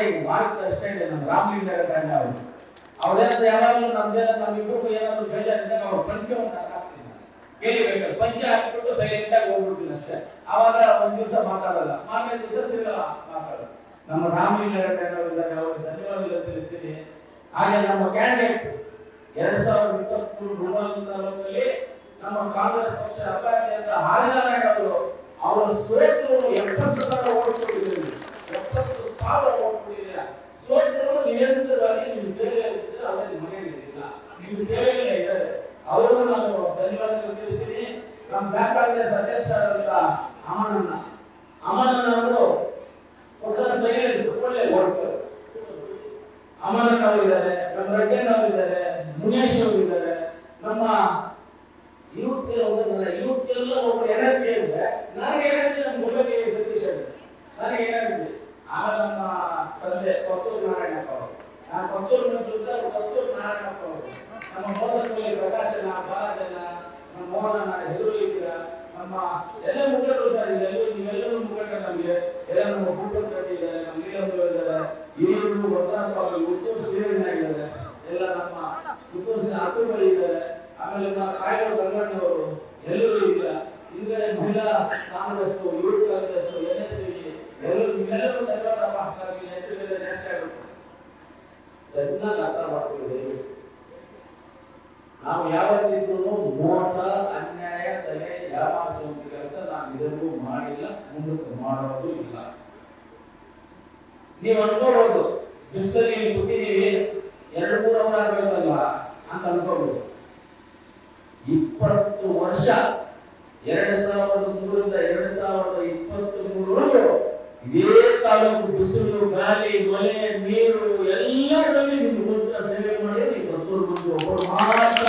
ಈಗ ಮಾರ್ಕ್ ಅಷ್ಟೇ ಇದೆ ನಮ್ಮ ರಾಮಲಿಂಗಾರೆಡ್ಡಿ ಅವರು. ಅವ್ರೇನಾದ್ರು ಯಾವಾಗಲೂ ನಮ್ಮಿಬ್ಬರು ಏನಾದ್ರು ಬೇಜಾರಿದ್ದಾಗ ಅವ್ರು ಪಂಚವನ್ನು ಹಾಕ್ತೀನಿ, ಕೇಳಿಬೇಕಲ್ಲ, ಪಂಚ ಹಾಕಿಬಿಟ್ಟು ಸೈಲೆಂಟ್ ಆಗಿ ಹೋಗ್ಬಿಡ್ತೀನಿ ಅಷ್ಟೇ. ಆವಾಗ ಒಂದ್ ದಿವಸ ಮಾತಾಡಲ್ಲ, ಮಾರನೇ ದಿವಸ ತಿರ್ಗಲ್ಲ ಮಾತಾಡಲ್ಲ. ನಮ್ಮ ರಾಮಲಿಂಗಾರೆಡ್ಡಿ ಅವರಿದ್ದಾರೆ, ಅವ್ರಿಗೆ ಧನ್ಯವಾದಗಳು ತಿಳಿಸ್ತೀನಿ. ಹಾಗೆ ನಮ್ಮ ಕ್ಯಾಂಡಿಡೇಟ್ 2023 ನಮ್ಮ ಕಾಂಗ್ರೆಸ್ ಪಕ್ಷ ಅಭ್ಯರ್ಥಿಯಾದ ಆದಿನಾರಾಯಣ ಅವರು ಸೋತರು 70,000 ಓಟ್ ಕೊಟ್ಟಿದ್ದಾರೆ, 70,000 ಓಟ್ ಕೊಟ್ಟಿದ್ದೀರಾ. ಸೋತರು ನಿರಂತರವಾಗಿ ನಿಮ್ಮ ಸೇವೆಯಲ್ಲಿದ್ದರೆ ಅವರಿಗೆ ಮನೆಯಲ್ಲಿಲ್ಲ, ನಿಮ್ಮ ಸೇವೆಯಲ್ಲೇ ಇದ್ದಾರೆ. ಅವರು ನಾನು ಧನ್ಯವಾದಗಳು ತಿಳಿಸ್ತೀನಿ. ನಮ್ಮ ಬ್ಲಾಕ್ ಕಾಂಗ್ರೆಸ್ ಅಧ್ಯಕ್ಷರಾದ ಅಮನಣ್ಣ ಅವರು ಒಬ್ಬರ ಸೈಲೆಂಟ್ ಒಳ್ಳೆ ವರ್ಕರ್. ಅಮನಣ್ಣ ಅವರು ಇದ್ದಾರೆ, ನಮ್ಮ ರೆಡ್ಡಣ್ಣ ಅವರು ಇದ್ದಾರೆ, ಮುನೇಶ್ ಅವರು ಇದ್ದಾರೆ. ನಮ್ಮ ಯೂತ್ ಎಲ್ಲ ಒಬ್ಬ ಎನರ್ಜಿ ಇದೆ. ನನಗೆ ಎನರ್ಜಿ ನಮ್ಮ ಗುರುಗೆ ಸತೀಶ್ ನನಗೆ ಎನರ್ಜಿ. ಆಮೇಲೆ ನಮ್ಮ ತಂದೆ ಕೊತ್ತೂರು ನಾರಾಯಣಪ್ಪ ಅವರು, ನಾನು ಕೊತ್ತೂರು ಕೊತ್ತೂರು ನಾರಾಯಣಪ್ಪ ಅವರು, ನಮ್ಮ ಮೋದಕಲ್ಲಿ ಪ್ರಕಾಶನ, ಬಾಲಜನ, ನಮ್ಮ ಮೋಹನ, ಹೆರುಳಿದ್ದೀರ, ನಮ್ಮ ಎಲ್ಲ ಮುಖಂಡರು ಸರ್. ನೀವೆಲ್ಲರೂ ಮುಖಂಡರು. ನಮಗೆ ಎಲ್ಲ ನಮ್ಮ ಭೂಪತ್ ರೆಡ್ಡಿ ಇದ್ದಾರೆ, ನಮ್ಮ ನೀಲಂಬರು ಇದ್ದಾರೆ, ಹಿರಿಯರು ವರದಾಸ್ವಾಮಿ, ಹುಟ್ಟೂರು ಶ್ರೀರಣ್ಣಾಗಿದ್ದಾರೆ, ಎಲ್ಲ ನಮ್ಮ ಹುಟ್ಟೂರು ಅಕ್ಕುಬಳಿ ಇದ್ದಾರೆ. ಆಮೇಲೆ ನಮ್ಮ ಕಾಯ್ದೆ ಗಂಗಣ್ಣವರು ಎಲ್ಲರೂ ಇಲ್ಲ. ಹಿಂದೆ ಮಹಿಳಾ ಕಾಂಗ್ರೆಸ್, ಯೂತ್ ಕಾಂಗ್ರೆಸ್, NSU ಎಲ್ಲರೂ ಧನ್ಯವಾದ ಮಾಡ್ತಾರೆ. ಚೆನ್ನಾಗಿ ಅರ್ಥ ಮಾಡ್ಕೊಂಡಿದ್ದೇವೆ. ನಾವು ಯಾವತ್ತಿದ್ರು ಮೋಸ, ಅನ್ಯಾಯ, ತಲೆ ಯಾವಾರಿಸುವಂತ ಕೆಲಸ ನಾವು ಇದನ್ನು ಮಾಡಿಲ್ಲ, ಮುಂದಕ್ಕೆ ಮಾಡೋದು ಇಲ್ಲ. ನೀವು ಅನ್ಕೋಬಹುದು ಬಿಸಿಲಲ್ಲಿ ಕೂತಿದ್ದೀವಿ 2-3 ಅವರ್ ಆಗಬೇಕಲ್ಲ ಅಂತ ಅನ್ಕೋಬಹುದು. 20 ವರ್ಷ 2003ರಿಂದ 2023ವರೆಗೂ ಇದೇ ತಾಲೂಕು ಬಿಸಿಲು, ಗಾಳಿ, ಮಳೆ, ನೀರು ಎಲ್ಲರಲ್ಲಿ ನಿಮಗೋಸ್ಕರ ಸೇವೆ ಮಾಡಿದ್ರೆ 20 ಮಂದಿ ಒಬ್ಬರು ಮಾತ್ರ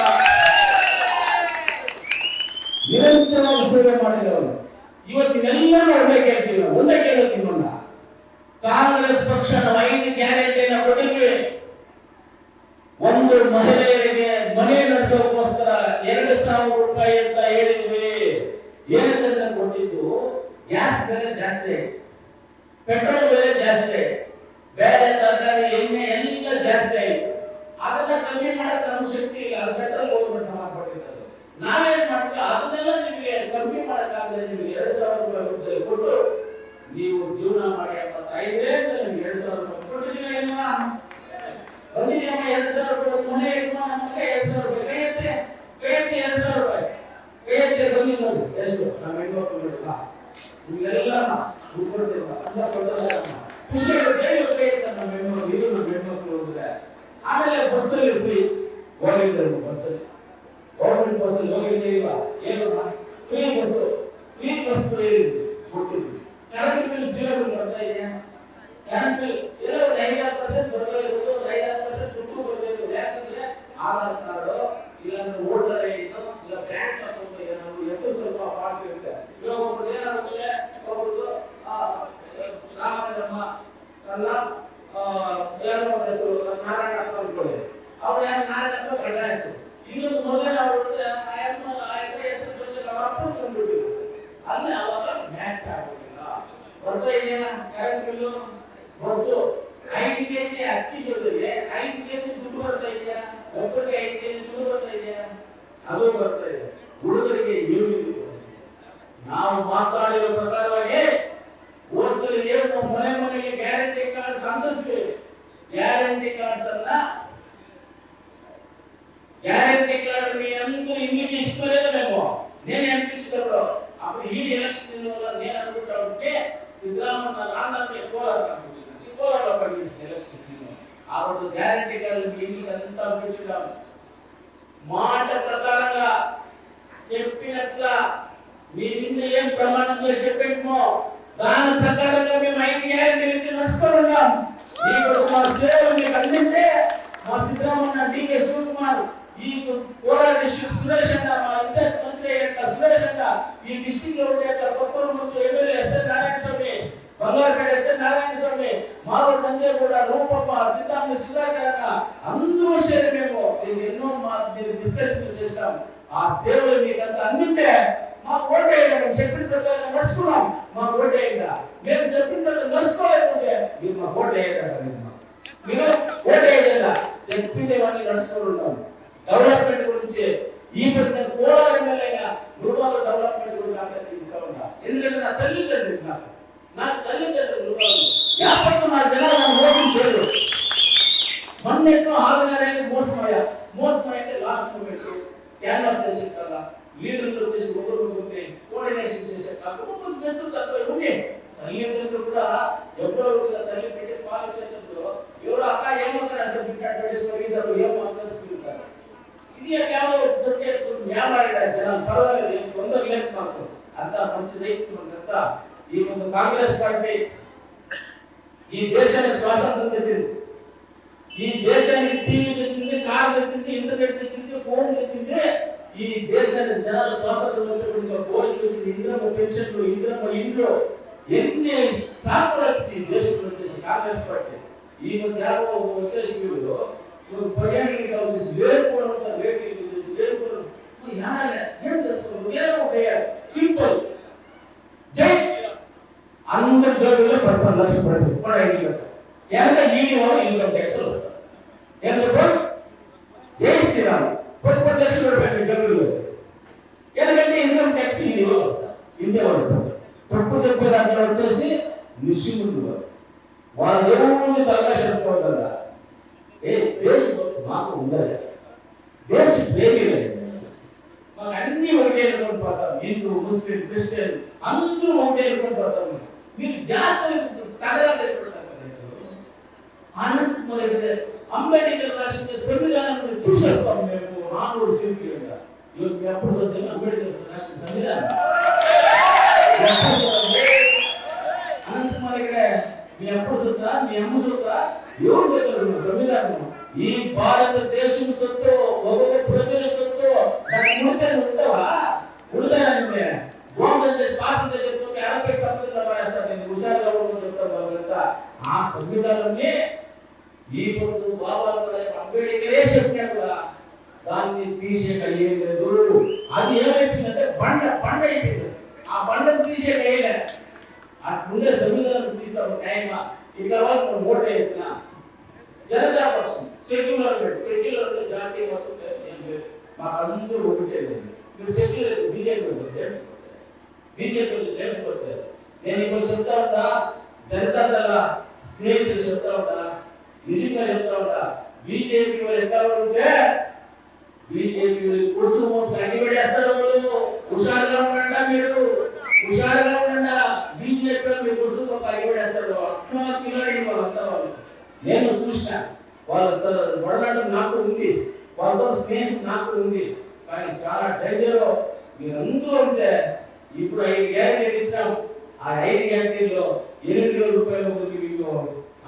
ನಿರಂತರವಾಗಿ ಸೇವೆ ಮಾಡಿದವರು. ಇವತ್ತು ನೀವೆಲ್ಲರೂ ಒಂದೇ ಕೇಳ್ತೀವಿ, ಒಂದೇ ಕೇಳ್ತೀವಿ. ಕಾಂಗ್ರೆಸ್ ಪಕ್ಷ 5 ಗ್ಯಾರಂಟಿಯನ್ನು ಕೊಟ್ಟಿದ್ವಿ. ಒಂದು ಮಹಿಳೆಯರಿಗೆ ಮನೆ ನಡೆಸೋಕ್ಕೋಸ್ಕರ 2,000 ರೂಪಾಯಿ ಅಂತ ಹೇಳಿದ್ವಿ. ಏನಂತ ಕೊಟ್ಟಿದ್ದು? ಗ್ಯಾಸ್ ಬೆಲೆ ಜಾಸ್ತಿ, ಪೆಟ್ರೋಲ್ ಬೆಲೆ ಜಾಸ್ತಿ, ಬೇರೆ ತರಕಾರಿ, ಎಣ್ಣೆ ಎಲ್ಲ ಜಾಸ್ತಿ ಆಯಿತು. ಅದನ್ನ ಕಮ್ಮಿ ಮಾಡಕ್ಕೆ ನಮ್ಮ ಶಕ್ತಿ ಇಲ್ಲ. ಅದು ಸೆಂಟ್ರಲ್ ಗೌರ್ಮೆಂಟ್ ಸಂಬಂಧಪಟ್ಟಿದ್ದು. ನಾವೇನ್ ಮಾಡ್ತೀವಿ? ಅದನ್ನೆಲ್ಲ ನಿಮಗೆ ಕಮ್ಮಿ ಮಾಡಕ್ಕಾಗದೆ ನಿಮಗೆ 2,000 ರೂಪಾಯಿ ಕೊಟ್ಟು ನೀವು ಜೀವನ ಮಾಡಿ ಅಂತ ಇದ್ರೆ ನಿಮ್ಗೆ 2,000 ರೂಪಾಯಿ ಕೊಟ್ಟಿದ್ದೀವಿ ಅಲ್ವಾ? ಬಂದಿದ್ದೀಯಮ್ಮ 2,000 ರೂಪಾಯಿ ಮನೆ ಇಟ್ಕೊಂಡು ನಮಗೆ 2,000 ರೂಪಾಯಿ ಕೈ ಎತ್ತಿ 2,000 ರೂಪಾಯಿ ಕೈ ಎತ್ತಿ ಬಂದಿ ನೋಡಿ ಎಷ್ಟು ನಮ್ಮ ಹೆಣ್ಮಕ್ಳು ನಿಮ್ಗೆಲ್ಲ ಕೂತ್ಕೊಳ್ತೀವಿ. ತುಂಬಾ ಸಂತೋಷ. ಖುಷಿ ನಮ್ಮ ಹೆಣ್ಮಕ್ಳು ಹೋದ್ರೆ ಆಮೇಲೆ ಬಸ್ಸಲ್ಲಿ ಫ್ರೀ ಹೋಗಿದ್ರು. ಬಸ್ಸಲ್ಲಿ ಗೌರ್ಮೆಂಟ್ ಬಸ್ಸಲ್ಲಿ ಹೋಗಿದ್ದೀವ ಏನು ಫ್ರೀ ಬಸ್ ಕೊಟ್ಟಿದ್ವಿ. ಕರೆಂಟ್ ಬಿಲ್ 0 ಬರ್ತಾ ಇದೆಯಾ? ಕರೆಂಟ್ ಬಿಲ್ ಏನೋ 5% ಬರ್ತಾ ಇರೋದು, 5% ದುಡ್ಡು ಬರ್ತಾ ಇರೋದು. ಯಾಕಂದ್ರೆ ಆಧಾರ್ ಕಾರ್ಡು ಇಲ್ಲಾಂದ್ರೆ ವೋಟರ್ ಐಡಿ ಇಲ್ಲ ಬ್ಯಾಂಕ್ ಅಕೌಂಟ್ ಏನಾದ್ರು ಎಷ್ಟು ಸ್ವಲ್ಪ ಪಾರ್ಟಿ ಇರುತ್ತೆ. ಇವಾಗ ಒಬ್ಬರು ಏನಾಗುತ್ತೆ, ಒಬ್ಬರು ರಾಮನಮ್ಮ ಅಲ್ಲ ಯಾರೋ ಹೆಸರು ನಾರಾಯಣಪ್ಪ ಅನ್ಕೊಳ್ಳಿ, ಅವ್ರು ಯಾರು ನಾರಾಯಣಪ್ಪ ಗಂಡ ಹೆಸರು. ಇನ್ನೊಂದು ಮೊದಲೇ ಅವ್ರ ಹೆಸರು ಜೊತೆ ಅವ್ರ ಅಪ್ಪ ತಂದ್ಬಿಟ್ಟಿದ್ರು. ಅಲ್ಲಿ ಅವಾಗ ಮ್ಯಾಚ್ ಆಗೋದಿಲ್ಲ. ಬರ್ತಾ ಇದೆಯಾ ಕರೆಂಟ್ ಬಿಲ್ಲು? ಬಸ್ಸು 5 kg ಅಕ್ಕಿ ಜೊತೆಗೆ 5 kg ದುಡ್ಡು ಬರ್ತಾ ಇದೆಯಾ? ಒಬ್ಬರಿಗೆ 5 kg ದುಡ್ಡು ಬರ್ತಾ ಇದೆಯಾ? ಅದು ಬರ್ತಾ ಇದೆ. ಹುಡುಗರಿಗೆ ನಾವು ಮಾತಾಡಿರೋ ಪ್ರಕಾರವಾಗಿ ಓದ್ಸಲಿ ಏನು ಮನೆಗೆ ಗ್ಯಾರಂಟಿ ಕಾರ್ಡ್ಸ್ ಅಂದಿಸ್ತೀವಿ. ಗ್ಯಾರಂಟಿ ಕಾರ್ಡ್ಸ್ ಅನ್ನ ಗ್ಯಾರಂಟಿ ಕಾರ್ಡ್ ಅಂತೂ ಇಂಗ್ಲಿಷ್ ಬರೆಯಬೇಕು. ನೇನು ನೆನಪಿಸ್ಕೊಂಡು ಅప్పుడు ಈ ಎಲೆಕ್ಷನ್ ನೇನು ಅಂದ್ಬಿಟ್ಟು ಅವ್ರಿಗೆ ಸಿದ್ದರಾಮಯ್ಯ ನಾನಂತೆ ಕೋಲಾರ పండిస్తుంది ఎలక్షన్. ఆ రోజు గ్యారంటీ కార్డు అంతా పంపించడం మాట ప్రకారంగా చెప్పినట్లా మీ నిన్న ఏం ప్రమాణం చేసి చెప్పేమో దాని ప్రకారంగా మేము 5 గ్యారంటీలు ఇచ్చి నడుచుకుంటాం. మీకు మా సేవలు మీకు అందింటే మా సిద్ధరామయ్య DK శివకుమార్ ఈ కోలార్ డిస్ట్రిక్ట్ సురేష్ అన్న మా ఇన్ఛార్జ్ మంత్రి అయిన సురేష్ అన్న ఈ డిస్ట్రిక్ట్ లో ఉండే కొత్తూరు మంత్రి ఎమ్మెల్యే ఎస్ఎన్ నారాయణ స్వామి, బంగారుపేట ఎస్ఎన్ నారాయణ స్వామి, మాలో నందే కూడా రూపమ్మ, సిద్ధాంత సుధాకర్ అన్న అందరూ చేరి మేము ఎన్నో డిస్కషన్ చేస్తాం. ఆ సేవలు మీకు అంత అందింటే మాకు ఓటేయండి, మేము చెప్పిన ప్రకారం నడుచుకున్నాం, మాకు ఓటేయండి. మేము చెప్పిన ప్రకారం నడుచుకోలేకుంటే మీరు మాకు ఓటేయండి. మీరు ఓటేయండి, చెప్పింది వాడిని నడుచుకుంటాం. డెవలప్మెంట్ గురించి ఈ పెద్ద కోలార్ ఎమ్మెల్యేగా రూపాయల డెవలప్మెంట్ గురించి ఆసక్తి తీసుకోవాలా. ఎందుకంటే నా తల్లిదండ్రులు నాకు తల్లిదండ్రులు రూపాయలు వ్యాపారం నా జనాలు మోసం చేయరు. మొన్నెట్లో ఆగగానే మోసమైతే లాస్ట్ మూమెంట్ క్యాన్వాస్ చేసే కదా, లీడర్లు వచ్చేసి ఒకరికి కోఆర్డినేషన్ చేసే కాదు, కొంచెం మెచ్చులు తక్కువ ఉంది. తల్లిదండ్రులు కూడా ఎప్పుడో తల్లి పెట్టి పాలు చేతుల్లో ఎవరో అక్క ఏమవుతారు అంటే బిడ్డ ఏమవుతారు. ఇది కేవలం వ్యాపార జనాలు పర్వాలేదు, కొందరు లేదు, మాకు అంతా మంచిది. మనకంతా ఈ ముందు కాంగ్రెస్ పార్టీ ఈ దేశానికి స్వాతంత్రం తెచ్చింది, ఈ దేశానికి టీవీ తెచ్చింది, కార్ తెచ్చింది, ఇంటర్నెట్ తెచ్చింది, ఫోన్ తెచ్చింది. ఈ దేశానికి జనాలు స్వాతంత్రం వచ్చినప్పుడు భోజనం వచ్చింది, ఇంద్రమ్మ పెన్షన్లు, ఇంద్రమ్మ ఇంట్లో ఎన్ని సాకులు వచ్చింది ఈ దేశంలో వచ్చేసి కాంగ్రెస్ పార్టీ. ఈ మధ్య వచ్చేసి వీళ్ళు 10 ఏళ్ళకి వచ్చేసి వేరుకోవడం ఉంటారు, వేరు వేరుకోవడం ఏం చేస్తున్నారు? సింపుల్ జై అందరి జోబుల్లో 10 లక్షలు పడుతుంది. ఎంత ఈ వాళ్ళు ఇన్కమ్ ట్యాక్స్ వస్తారు. ఎందుకు? జై శ్రీరామ్ 10 లక్షలు పెట్టండి జోబుల్లో. ఎందుకంటే ఇన్కమ్ ట్యాక్స్ ఈ వాళ్ళు వస్తారు. ఇండియా వాళ్ళు తప్పు చెప్పే దాంట్లో వచ్చేసి నిశ్చిములు వాళ్ళు దేవుడిని తలకాశపోదు కదా. దేశం మాకు ఉండాలి, దేశ ప్రేమి మాకు అన్ని ఒకటే అనుకుని పోతాం. హిందూ, ముస్లిం, క్రిస్టియన్ అందరూ ఒకటే అనుకుని పోతాం. మీరు జాగ్రత్త తగదాలు అనంతరం అంబేద్కర్ రాసిన సంవిధానం చూసేస్తాం. మేము నానూరు సీట్లుగా ఎప్పుడు చూద్దాం అంబేద్కర్ రాసిన సంవిధానం. అనంతరం మీ ఎప్పుడు చూద్దా, మీ అమ్మ చూద్దా, ఎవరు చూద్దారు సంవిధానం? ఈ భారతదేశం సొత్తు, ఒక్కొక్క ప్రజల సొత్తు. ఉంటావా? ఉడతానంటే మోసం చేసి భారతదేశంతో 60 సంవత్సరాలు మారేస్తారు. నేను హుషారుగా చెప్తాను. ఆ సంవిధానాన్ని ఈ పొద్దు బాబాసాహెబ్ అంబేద్కరే చెప్పినట్టు దాన్ని తీసేయలేదు. అది ఏమైపోయిందంటే బండ అయిపోయింది. ఆ బండను తీసేయలేదు. అట్లుండే సంవిధానం తీస్తాము టైమా ఇట్లా వాళ్ళు ఓటు వేసిన జనతా పక్షం సెక్యులర్ జాతీయ మొత్తం మాకు అందరూ ఒకటే లేదు. మీరు సెక్యులర్ బీజేపీ లేకపోతారు. నేను ఇప్పుడు చెప్తా ఉంటా, జనతా దళ స్నేహితులు చెప్తా ఉంటా, నిజంగా చెప్తా ఉంటా. బీజేపీ వాళ్ళు ఎట్లా ఉంటే బీజేపీ కుర్సు అడిగడేస్తారు. వాళ్ళు హుషారుగా ఉండండి, మీరు హుషారుగా ఉండండి. బీజేపీ మీ కుర్సు అడిగడేస్తారు. అట్లా పిల్లడి వాళ్ళంతా వాళ్ళు నేను చూసిన వాళ్ళ వడనాడు నాకు ఉంది, వాళ్ళతో స్నేహం నాకు ఉంది. కానీ చాలా డేంజర్. మీరందరూ ఉంటే ఇప్పుడు 5 గ్యారెంటీలు ఇచ్చినాం. ఆ 5 గ్యారెంటీల్లో 8,000 రూపాయలు మీకు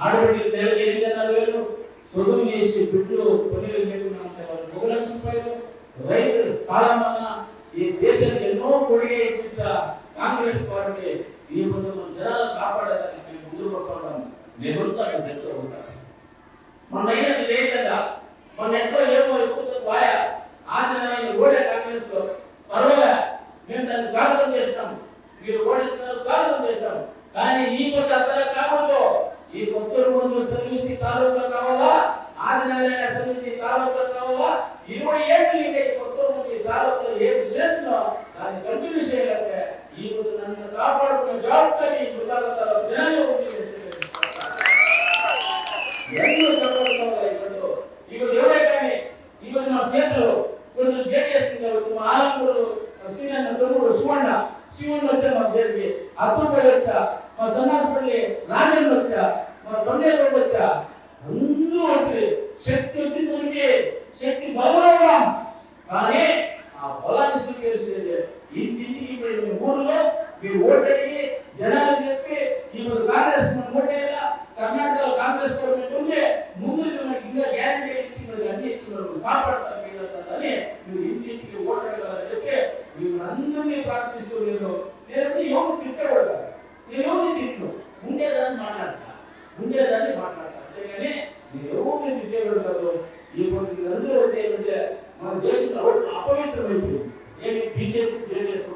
ఆడబిడ్డలు నెలకు 8,500, చదువు చేసి బిడ్డలు 10,000 చెప్తున్నామంటే వాళ్ళు 1 లక్ష రూపాయలు. రైతులు సాలమన్నా ఈ దేశానికి ఎన్నో కొడిగే ఇచ్చిన కాంగ్రెస్ పార్టీ ఈ ముందు జనాలు కాపాడాలని మేము ముందుకు వస్తూ ఉంటాము. నేను చెప్తూ ఉంటాను. మన అయినట్టు లేకుండా మన ఎక్కడో ఏమో వాయా ఆదిన ఓడే కాంగ్రెస్ లో పర్వాలే, మేము దాన్ని స్వాగతం చేస్తాం. మీరు ఓడించిన స్వాగతం చేస్తాం. కానీ ఈ కొత్త అక్కడ కాకూడదు. ఈ కొత్త ముందు సర్వీస్ కాలువలో కావాలా, ఆదినారాయణ సర్వీస్ కాలువలో కావాలా. 20 ఏళ్ళు ఇంకా ఈ కొత్త ముందు కాలువలో ఏమి చేస్తున్నా దాన్ని కంటిన్యూ చేయాలంటే ఈ కొత్త నన్ను కాపాడుకునే జవాబారి ఈ కృతజ్ఞతలో జనాలు ఉంది. ఇప్పుడు ఎవరే కానీ ఈరోజు మా స్నేహితులు కొంచెం జేడీఎస్ మా ఆలంపూరు శ్రీనారాయణ తమ్ముడు శివన్ వచ్చా, మా జేడికి అప్పుపల్లి వచ్చా, మా సన్నాపల్లి రాజేంద్ర వచ్చా, మా సంజయ్ వచ్చా, అందరూ వచ్చి శక్తి వచ్చింది. శక్తి బలవడం కానీ ఆ బలాన్ని స్వీకరించేది ఇంటింటికి ఊర్లో మీరు ఓటేయి జనాలు చెప్పి ఇప్పుడు కాంగ్రెస్ ఓటేయాలా. కర్ణాటకలో కాంగ్రెస్ గవర్నమెంట్ ఉంది, ముందు ఇంకా గ్యారంటీ ఇచ్చి అన్ని ఇచ్చి కాపాడతారు అని మీరు ఇంటింటికి ఓటేయాలని చెప్పి మీరు అందరినీ ప్రార్థిస్తూ నేను వచ్చి ఎవరు తిట్టకూడదు. నేను ఎవరిని తిట్టు ఉండేదాన్ని మాట్లాడతా అంతేగాని నేను ఎవరిని తిట్టేవాడు కాదు. ఇప్పుడు అందరూ అంటే మన దేశంలో అపవిత్రమైపోయింది. ఏమి బీజేపీ జేడీఎస్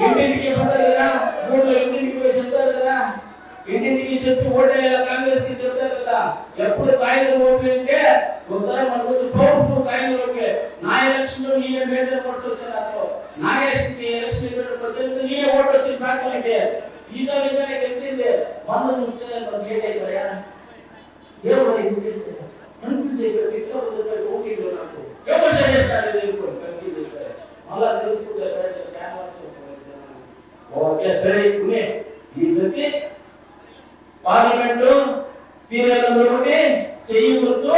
ఇంటింటికి పడతారు కదా, ఊళ్ళో ఇంటింటికి పోయి చెప్తారు కదా, ఇంటింటికి చెప్పి ఓటేయాల కాంగ్రెస్ కి చెప్తారు కదా. ఎప్పుడు కాయలు ఓట్లు అంటే ఒకసారి మనకు పవర్ఫుల్ కాయలు ఓకే. నా ఎలక్షన్ లో నీయే మేజర్ ఓట్స్ వచ్చారు, నాగేష్ కి ఎలక్షన్ %, నీయే ఓటు వచ్చింది కాకపోతే ఈతో విధంగా గెలిచింది. మన చూస్తే మనం ఏదైపోయా దేవుడు కన్ఫ్యూజ్ అయిపోయి ఇట్లా ఓటీలో నాకు ఎవరు చేస్తారు కన్ఫ్యూజ్ అయిపోయి మళ్ళా తెలుసుకుంటే ఓకే సరే. ఇప్పుడు ఈ సతి పార్లమెంట్ సీరియల్ నెంబర్ 1 చెయ్యి గుర్తు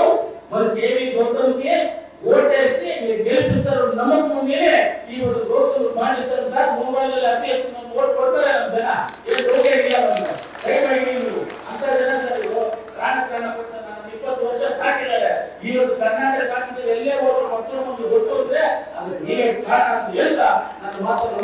మరి కేవీ గౌతమ్కి ఓటేసి మీరు గెలిపిస్తారు నమ్మకం మీరే. ఈ గౌతమ్ మాటిస్తారు సార్, మొబైల్ అతి వచ్చిన ఓటు కొడతారు జన ఏ రోగే అంత జన ನಾನು 20 ವರ್ಷ ಸಾಕಿದ್ದಾರೆ. ಇವತ್ತು ಕರ್ನಾಟಕ ರಾಜ್ಯದಲ್ಲಿ ಎಲ್ಲೇ ಹೋದ್ರು 10 ಮಂದಿ ಗೊತ್ತು ಅಂದ್ರೆ ಅದು ನೀವೇ ಕಾರಣ ಅಂತ ಹೇಳ್ತಾ ನನ್ನ ಮಾತನ್ನು